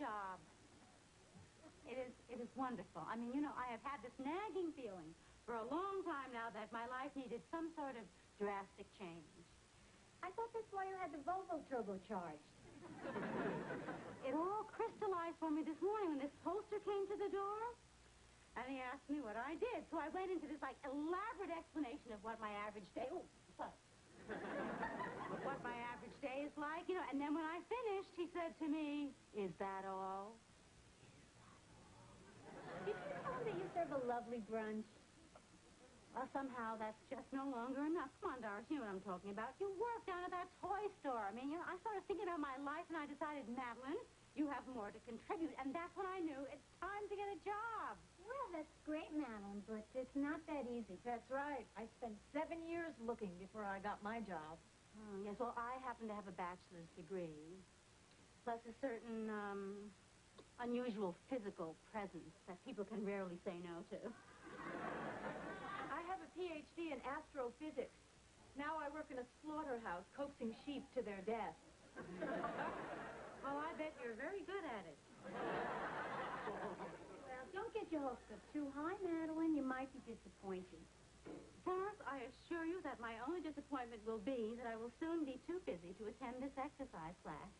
job. It is wonderful. I mean, you know, I have had this nagging feeling for a long time now that my life needed some sort of drastic change. I thought that's why you had the Volvo turbocharged. It all crystallized for me this morning when this poster came to the door, and he asked me what I did. So I went into this, like, elaborate explanation of what my average day... Oh, sorry. What my average day is like, you know. And then when I finished, he said to me, "Is that all?" Did you tell him that you serve a lovely brunch? Well, somehow that's just no longer enough. Come on, Doris, you know what I'm talking about. You work down at that toy store. I mean, you know, I started thinking about my life, and I decided, Madeline, you have more to contribute. And that's when I knew it's time to get a job. Well, that's great, Madeline, but it's not that easy. That's right. I spent 7 years looking before I got my job. Oh, yes, well, I happen to have a bachelor's degree, plus a certain, unusual physical presence that people can rarely say no to. I have a Ph.D. in astrophysics. Now I work in a slaughterhouse coaxing sheep to their death. Well, I bet you're very good at it. Well, don't get your hopes up too high, Madeline. You might be disappointed. Doris, I assure you that my only disappointment will be that I will soon be too busy to attend this exercise class.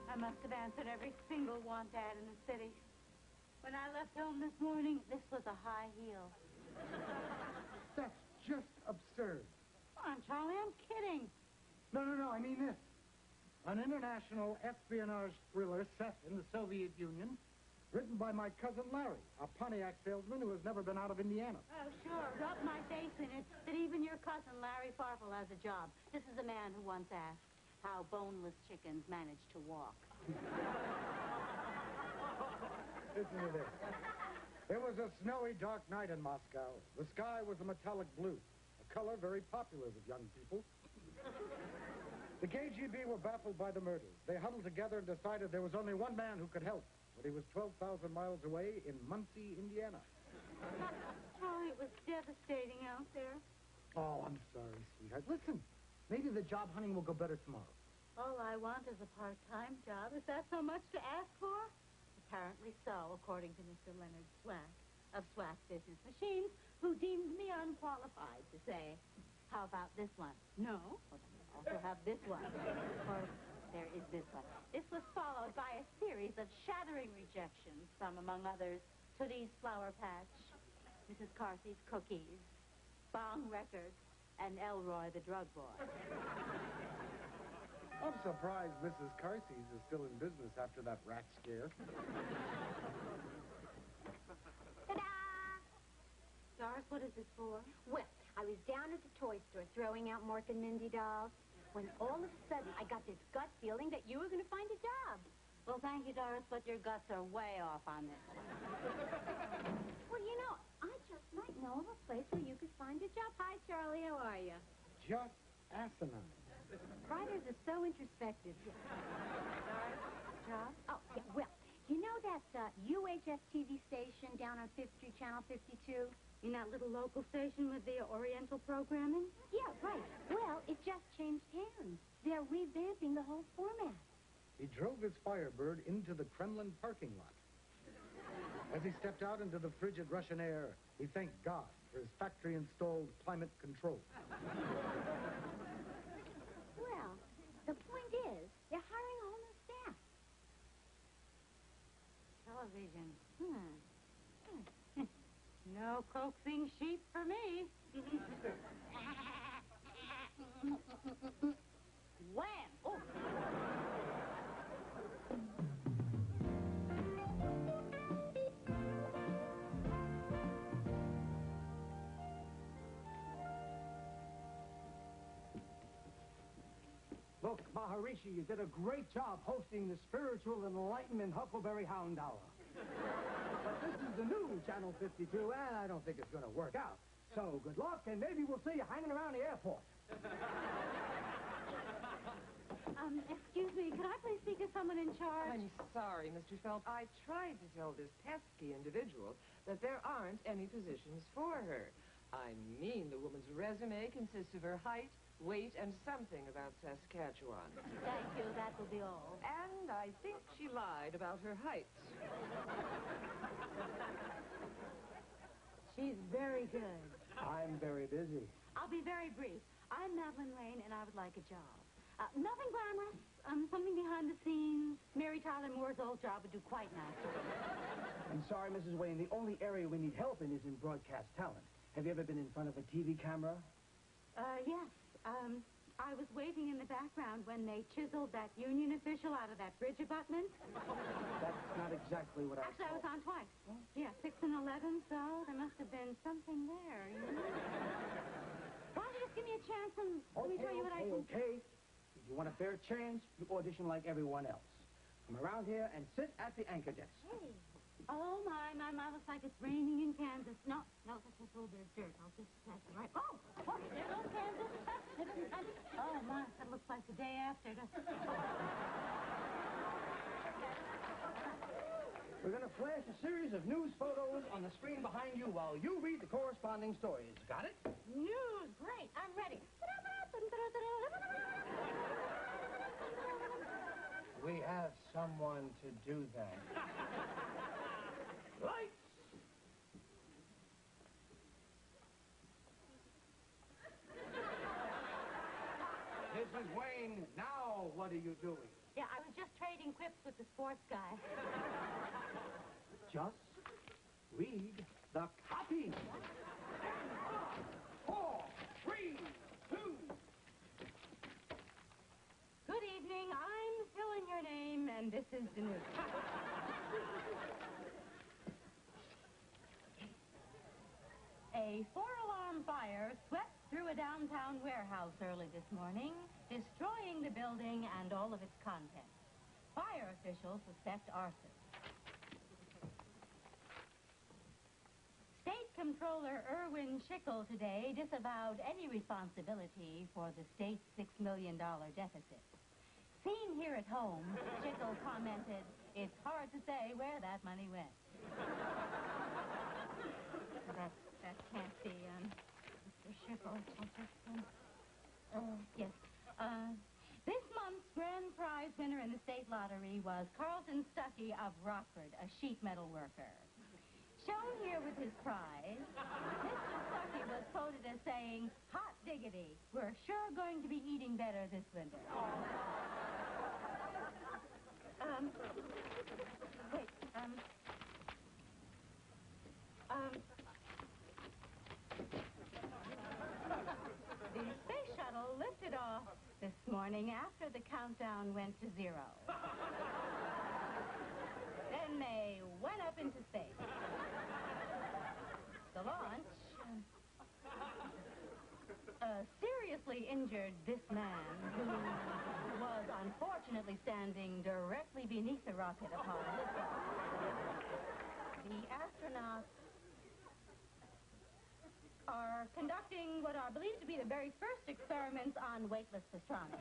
I must have answered every single want ad in the city. When I left home this morning, this was a high heel. That's just absurd. Come on, Charlie, I'm kidding. No, I mean this. An international espionage thriller set in the Soviet Union, written by my cousin Larry, a Pontiac salesman who has never been out of Indiana. Oh, sure. Rub my face in it that even your cousin Larry Farfel has a job. This is a man who once asked how boneless chickens manage to walk. Listen to this. It was a snowy, dark night in Moscow. The sky was a metallic blue, a color very popular with young people. The KGB were baffled by the murders. They huddled together and decided there was only one man who could help, but he was 12,000 miles away in Muncie, Indiana. Charlie, it was devastating out there. Oh, I'm sorry, sweetheart. Listen, maybe the job hunting will go better tomorrow. All I want is a part-time job. Is that so much to ask for? Apparently so, according to Mr. Leonard Swack of Swack Business Machines, who deemed me unqualified to say, how about this one? No. Well, then we also have this one. Of course, there is this one. This was followed by a series of shattering rejections from, among others, Tootie's Flower Patch, Mrs. Carthy's Cookies, Bong Records, and Elroy the Drug Boy. I'm surprised Mrs. Carthy's is still in business after that rat scare. Ta-da! Doris, what is this for? Well, I was down at the toy store throwing out Mork and Mindy dolls when all of a sudden I got this gut feeling that you were going to find a job. Well, thank you, Doris, but your guts are way off on this one. Well, you know, I just might know of a place where you could find a job. Hi, Charlie, how are you? Just asinine. Writers are so introspective. Doris, job? Oh, yeah, well, you know that UHF TV station down on 5th Street, Channel 52? In that little local station with the Oriental programming? Yeah, right. Well, it just changed hands. They're revamping the whole format. He drove his Firebird into the Kremlin parking lot. As he stepped out into the frigid Russian air, he thanked God for his factory-installed climate control. Well, the point is, they're hiring a whole new staff. Television. No coaxing sheep for me. Wham! Oh. Look, Maharishi, you did a great job hosting the Spiritual Enlightenment Huckleberry Hound Hour. But this is the new Channel 52, and I don't think it's going to work out. So good luck, and maybe we'll see you hanging around the airport. Excuse me, could I please speak to someone in charge? I'm sorry, Mr. Phelps. I tried to tell this pesky individual that there aren't any positions for her. I mean, the woman's resume consists of her height, weight, and something about Saskatchewan. Thank you. That will be all. And I think she lied about her height. She's very good. I'm very busy. I'll be very brief. I'm Madeline Wayne, and I would like a job. Nothing glamorous. Something behind the scenes. Mary Tyler Moore's old job would do quite nicely. I'm sorry, Mrs. Wayne. The only area we need help in is in broadcast talent. Have you ever been in front of a TV camera? Yes. I was waiting in the background when they chiseled that union official out of that bridge abutment. That's not exactly what I Actually, I saw. was on twice. Yeah, 6 and 11, so there must have been something there, you know? Why don't you just give me a chance and let me show you what I can... Okay. If you want a fair chance, you audition like everyone else. Come around here and sit at the anchor desk. Hey. Oh, my, looks like it's raining in Kansas. No, that's just a little bit of dirt. I'll just pass it right... Oh, there goes Kansas. Oh, my, that looks like the day after. We're going to flash a series of news photos on the screen behind you while you read the corresponding stories. Got it? News, great. I'm ready. We have someone to do that. Lights! Mrs. Wayne, now what are you doing? Yeah, I was just trading quips with the sports guy. Just read the copy. 4, 3, 2. Good evening. I'm filling your name, and this is the news. A 4-alarm fire swept through a downtown warehouse early this morning, destroying the building and all of its contents. Fire officials suspect arson. State Comptroller Irwin Schickel today disavowed any responsibility for the state's $6 million deficit. Seen here at home, Schickel commented, "It's hard to say where that money went." That can't be, Mr. Schickel. Yes. This month's grand prize winner in the state lottery was Carlton Stuckey of Rockford, a sheet metal worker. Shown here with his prize, Mr. Stuckey was quoted as saying, "Hot diggity, we're sure going to be eating better this winter." Wait, the space shuttle lifted off this morning after the countdown went to 0. Then they went up into space. The launch seriously injured this man, who was unfortunately standing directly beneath the rocket upon liftoff. The astronauts are conducting what are believed to be the very first experiments on weightless astronomy.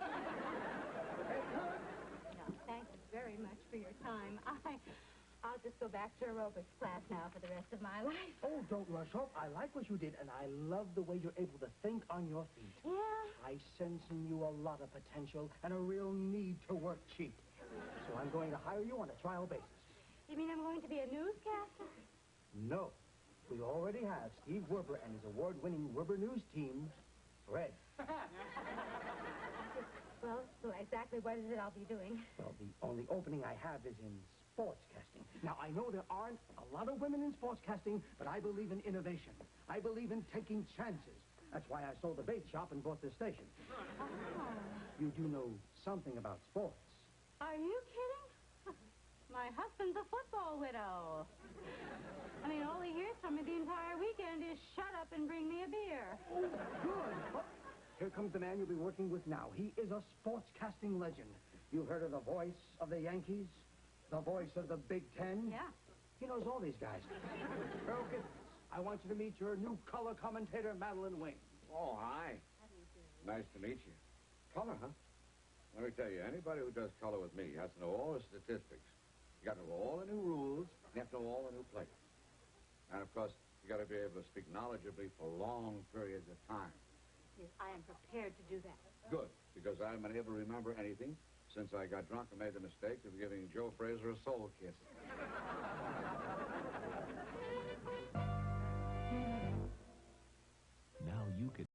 No, thank you very much for your time. I'll just go back to aerobics class now for the rest of my life. Oh, don't rush off. I like what you did, and I love the way you're able to think on your feet. Yeah? I sense in you a lot of potential and a real need to work cheap. So I'm going to hire you on a trial basis. You mean I'm going to be a newscaster? No. We already have Steve Werber and his award-winning Werber News team, Fred. Well, so exactly what is it I'll be doing? Well, the only opening I have is in sportscasting. Now, I know there aren't a lot of women in sportscasting, but I believe in innovation. I believe in taking chances. That's why I sold the bait shop and bought this station. Oh. You do know something about sports. Are you kidding? My husband's a football widow. I mean, all he hears from me the entire weekend is, "Shut up and bring me a beer." Oh, good. Oh, here comes the man you'll be working with now. He is a sportscasting legend. You heard of the voice of the Yankees? The voice of the Big Ten? Yeah. He knows all these guys. Earl Gibbons, I want you to meet your new color commentator, Madeline Wayne. Oh, hi. Nice to meet you. Color, huh? Let me tell you, anybody who does color with me has to know all the statistics. You got to know all the new rules, and you have to know all the new players. And, of course, You got to be able to speak knowledgeably for long periods of time. Yes, I am prepared to do that. Good, because I haven't been able to remember anything since I got drunk and made the mistake of giving Joe Fraser a soul kiss. Now you can